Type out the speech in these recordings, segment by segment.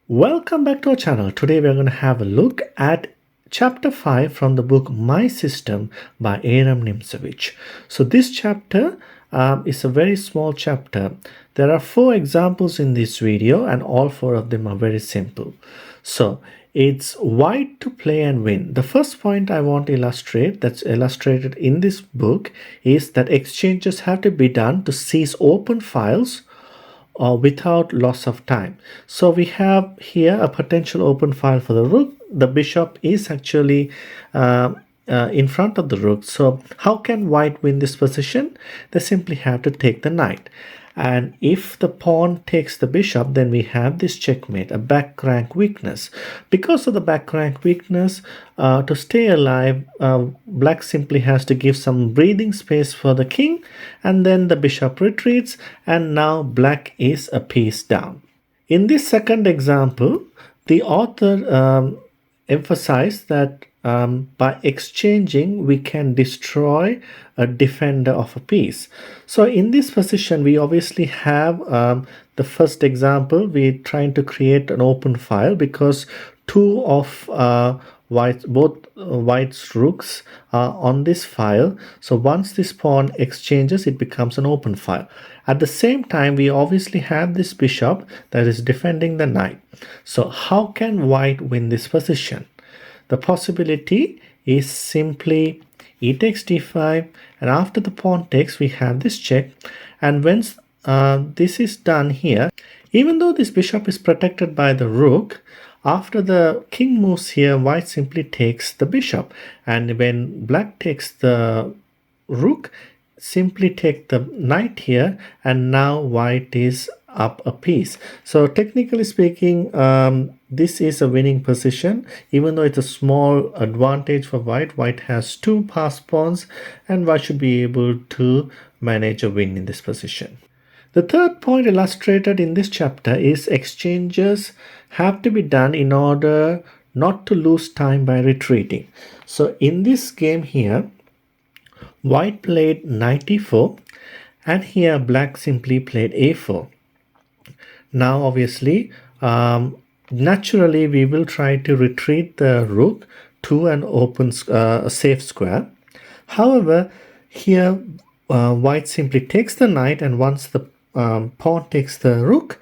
Welcome back to our channel. Today we're going to have a look at chapter 5 from the book My System by Aron Nimzowitsch. So this chapter is a very small chapter. There are 4 examples in this video and all 4 of them are very simple. So it's white to play and win. The first point I want to illustrate, that's illustrated in this book, is that exchanges have to be done to seize open files without loss of time. So we have here a potential open file for the rook. The bishop is actually in front of the rook. So how can white win this position? They simply have to take the knight. And if the pawn takes the bishop, then we have this checkmate, a back rank weakness. Because of the back rank weakness, to stay alive, black simply has to give some breathing space for the king, and then the bishop retreats, and now black is a piece down. In this second example, the author emphasized that by exchanging we can destroy a defender of a piece. So in this position we obviously have the first example, we're trying to create an open file because two of both white's rooks are on this file. So once this pawn exchanges, it becomes an open file. At the same time, we obviously have this bishop that is defending the knight. So how can white win this position? The possibility is simply e takes d5, and after the pawn takes, we have this check. And when this is done here, even though this bishop is protected by the rook, after the king moves here, white simply takes the bishop. And when black takes the rook, simply take the knight here, and now white is up a piece. So technically speaking, this is a winning position. Even though it's a small advantage for white, white has 2 passed pawns and white should be able to manage a win in this position. The third point illustrated in this chapter is exchanges have to be done in order not to lose time by retreating. So in this game here, white played knight e4, and here black simply played a4. Now obviously, naturally we will try to retreat the rook to an open safe square. However, here white simply takes the knight, and once the pawn takes the rook,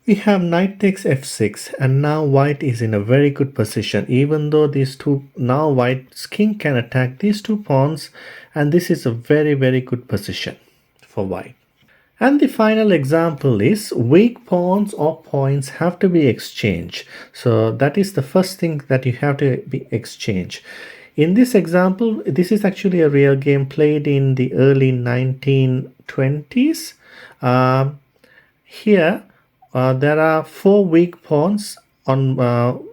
we have knight takes f6, and now white is in a very good position. Even though these two, now white's king can attack these 2 pawns, and this is a very good position for white. And the final example is weak pawns or points have to be exchanged. So that is the first thing that you have to be exchanged. In this example, this is actually a real game played in the early 1920s. Here there are 4 weak pawns on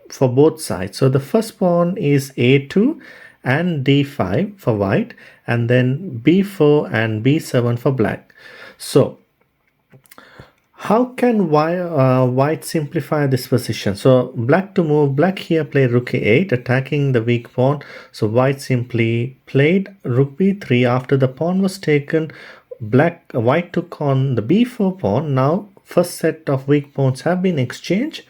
for both sides. So the first pawn is a2 and d5 for white, and then b4 and b7 for black. So how can white simplify this position? So black to move, black here played rook a8, attacking the weak pawn. So white simply played rook b3. After the pawn was taken, white took on the b4 pawn. Now first set of weak pawns have been exchanged,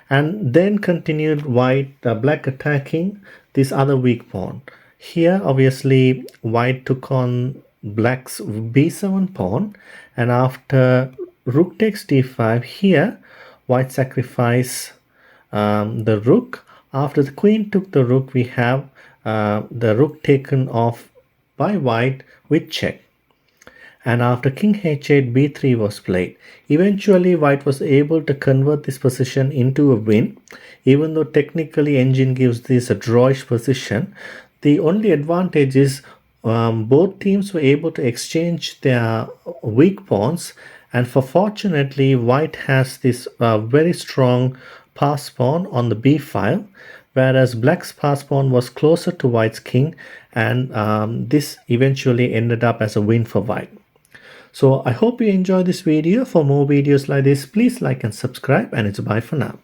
and then continued black attacking this other weak pawn. Here obviously white took on black's b7 pawn, and after rook takes d5, here white sacrifice the rook. After the queen took the rook, we have the rook taken off by white with check. And after king h8, b3 was played. Eventually white was able to convert this position into a win. Even though technically engine gives this a drawish position, the only advantage is both teams were able to exchange their weak pawns, and fortunately white has this very strong pass pawn on the b file, whereas black's pass pawn was closer to white's king, and this eventually ended up as a win for white. So I hope you enjoyed this video. For more videos like this, please like and subscribe, and it's bye for now.